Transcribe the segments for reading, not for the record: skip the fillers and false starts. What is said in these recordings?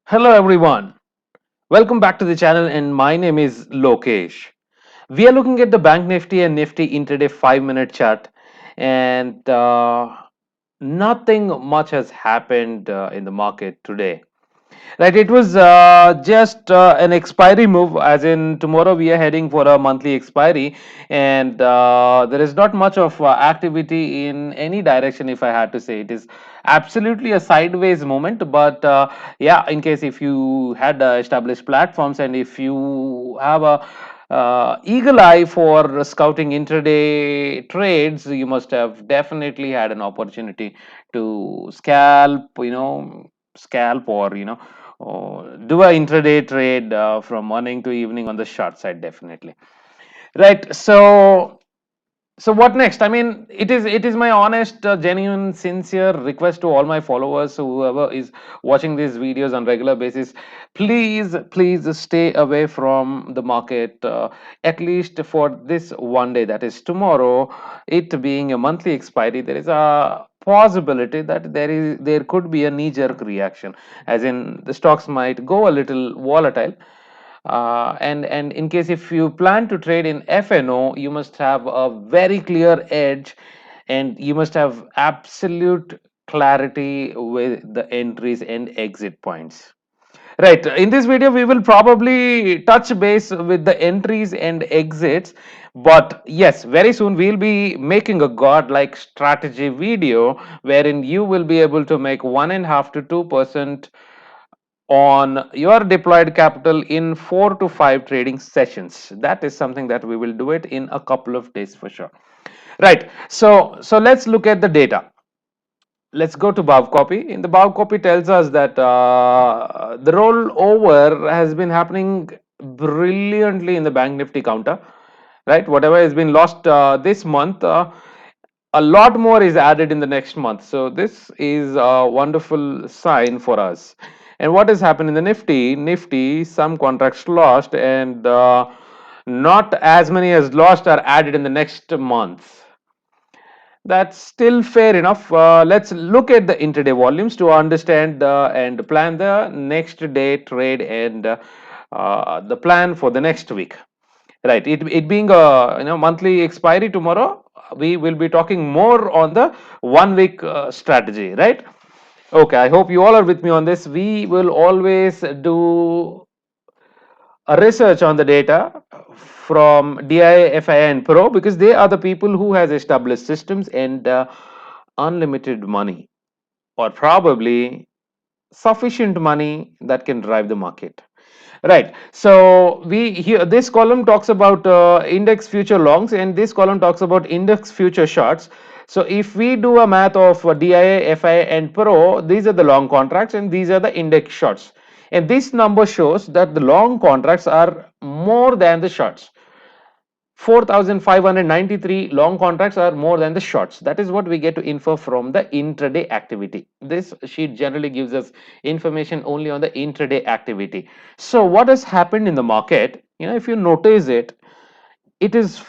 Hello everyone. Welcome back to the channel and my name is Lokesh. We are looking at the Bank Nifty and Nifty intraday 5-minute chart and nothing much has happened in the market today. Right, it was just an expiry move, as in tomorrow we are heading for a monthly expiry, and there is not much of activity in any direction. If I had to say, it is absolutely a sideways movement. But yeah, in case if you had established platforms and if you have a eagle eye for scouting intraday trades, you must have definitely had an opportunity to scalp or do a intraday trade from morning to evening on the short side, definitely. Right. So what next? I mean, it is my honest, genuine, sincere request to all my followers, whoever is watching these videos on regular basis, please stay away from the market, at least for this one day, that is tomorrow. It being a monthly expiry, there is a possibility that there could be a knee jerk reaction, as in the stocks might go a little volatile, and in case if you plan to trade in FNO, you must have a very clear edge, and you must have absolute clarity with the entries and exit points. Right. In this video, we will probably touch base with the entries and exits. But yes, very soon we'll be making a godlike strategy video wherein you will be able to make 1.5 to 2% on your deployed capital in 4 to 5 trading sessions. That is something that we will do it in a couple of days for sure. Right. So let's look at the data. Let's go to BAV copy. In the BAV copy tells us that the rollover has been happening brilliantly in the Bank Nifty counter. Right. Whatever has been lost this month, a lot more is added in the next month. So this is a wonderful sign for us. And what has happened in the Nifty? Nifty, some contracts lost, and not as many as lost are added in the next month. That's still fair enough. Let's look at the intraday volumes to understand and plan the next day trade and the plan for the next week. Right. It being a monthly expiry tomorrow, we will be talking more on the 1 week strategy. Right. Okay. I hope you all are with me on this. We will always do a research on the data from DIA, FIA, and Pro, because they are the people who has established systems and unlimited money, or probably sufficient money that can drive the market. Right. So we here, this column talks about index future longs, and this column talks about index future shorts. So if we do a math of DIA, FIA, and Pro, these are the long contracts and these are the index shorts. And this number shows that the long contracts are more than the shorts. 4,593 long contracts are more than the shorts. That is what we get to infer from the intraday activity. This sheet generally gives us information only on the intraday activity. So what has happened in the market, if you notice it, it is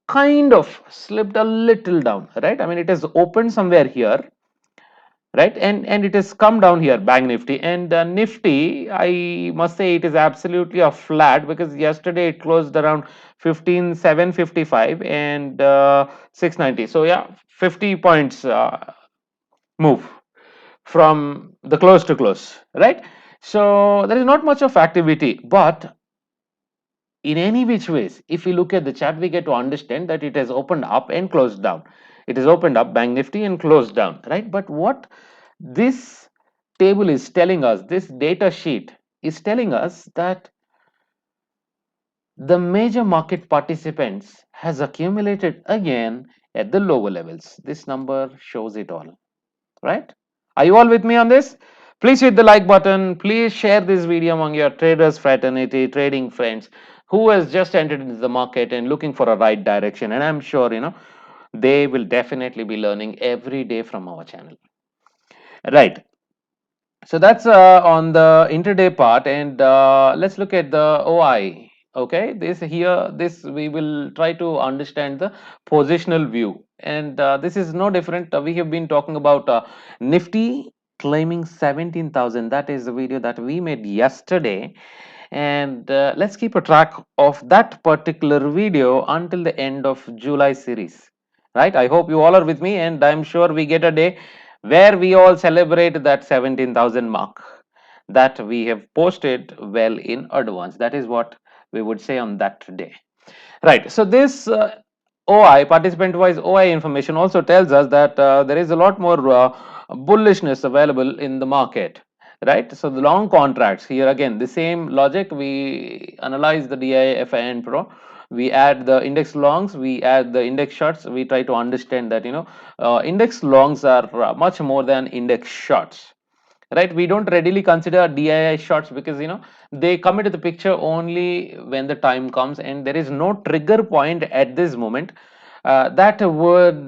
kind of slipped a little down, right? I mean, it has opened somewhere here, right, and it has come down here, Bank Nifty, and Nifty, I must say, it is absolutely a flat, because yesterday it closed around 15,755 and 690. So yeah, 50 points move from the close to close, right? So there is not much of activity, but in any which ways, if we look at the chart, we get to understand that it has opened up and closed down. It has opened up, Bank Nifty, and closed down, right? But what this table is telling us, this data sheet is telling us that the major market participants has accumulated again at the lower levels. This number shows it all, right? Are you all with me on this? Please hit the like button. Please share this video among your traders fraternity, trading friends who has just entered into the market and looking for a right direction. And I'm sure, they will definitely be learning every day from our channel. Right. So that's on the intraday part, and let's look at the OI. Okay, this we will try to understand the positional view, and this is no different. We have been talking about Nifty. claiming 17,000. That is the video that we made yesterday. And let's keep a track of that particular video until the end of July series. Right? I hope you all are with me, and I'm sure we get a day where we all celebrate that 17,000 mark that we have posted well in advance. That is what we would say on that day. Right. So this OI, participant wise OI information, also tells us that there is a lot more bullishness available in the market. Right. So the long contracts here again, the same logic. We analyze the DI, FI, and Pro. We add the index longs, we add the index shorts. We try to understand that index longs are much more than index shorts, right? We don't readily consider DII shots because they come into the picture only when the time comes, and there is no trigger point at this moment that would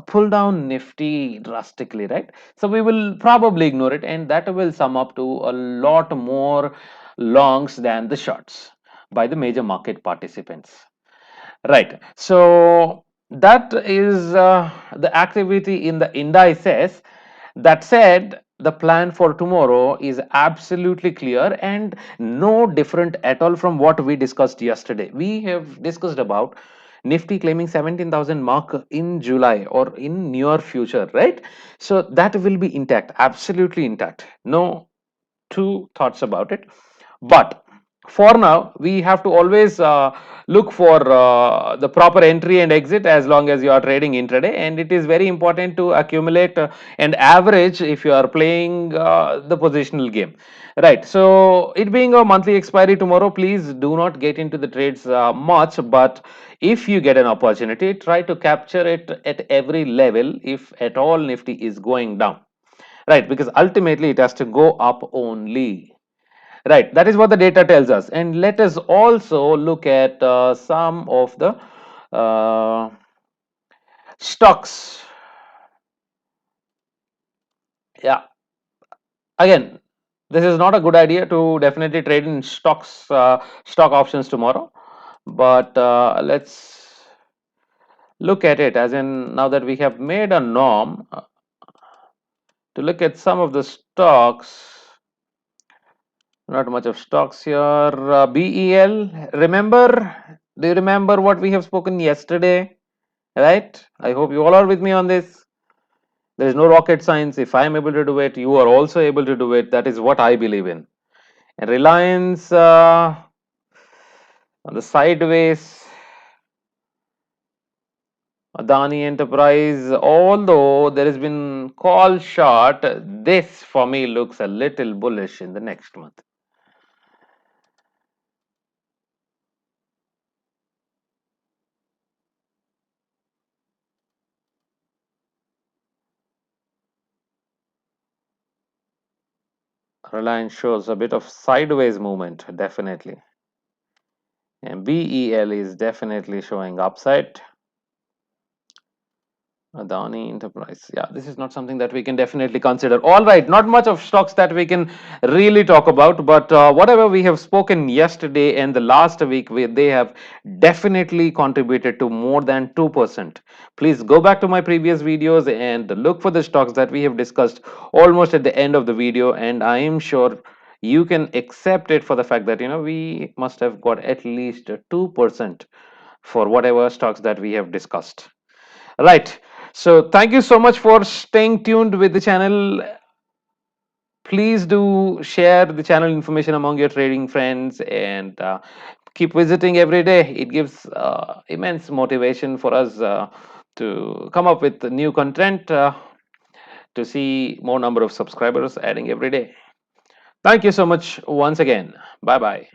pull down Nifty drastically, right? So we will probably ignore it, and that will sum up to a lot more longs than the shorts by the major market participants. Right. So that is the activity in the indices. That said, the plan for tomorrow is absolutely clear and no different at all from what we discussed yesterday. We have discussed about Nifty claiming 17,000 mark in July or in near future, right? So that will be intact, absolutely intact. No two thoughts about it. But for now, we have to always look for the proper entry and exit as long as you are trading intraday. And it is very important to accumulate and average if you are playing the positional game. Right. So, it being a monthly expiry tomorrow, please do not get into the trades much. But if you get an opportunity, try to capture it at every level if at all Nifty is going down. Right. Because ultimately it has to go up only. Right, that is what the data tells us. And let us also look at some of the uh, stocks. Yeah, again, this is not a good idea to definitely trade in stock options tomorrow. But let's look at it as in now that we have made a norm to look at some of the stocks. Not much of stocks here. BEL, remember? Do you remember what we have spoken yesterday? Right? I hope you all are with me on this. There is no rocket science. If I am able to do it, you are also able to do it. That is what I believe in. And Reliance on the sideways, Adani Enterprise, although there has been call short, this for me looks a little bullish in the next month. Reliance shows a bit of sideways movement, definitely. And BEL is definitely showing upside. Adani Enterprise. Yeah, this is not something that we can definitely consider. All right, not much of stocks that we can really talk about, but whatever we have spoken yesterday and the last week, they have definitely contributed to more than 2%. Please go back to my previous videos and look for the stocks that we have discussed almost at the end of the video, and I am sure you can accept it for the fact that we must have got at least 2% for whatever stocks that we have discussed. Right. So thank you so much for staying tuned with the channel. Please do share the channel information among your trading friends and keep visiting every day. It gives immense motivation for us to come up with new content to see more number of subscribers adding every day. Thank you so much once again. Bye bye.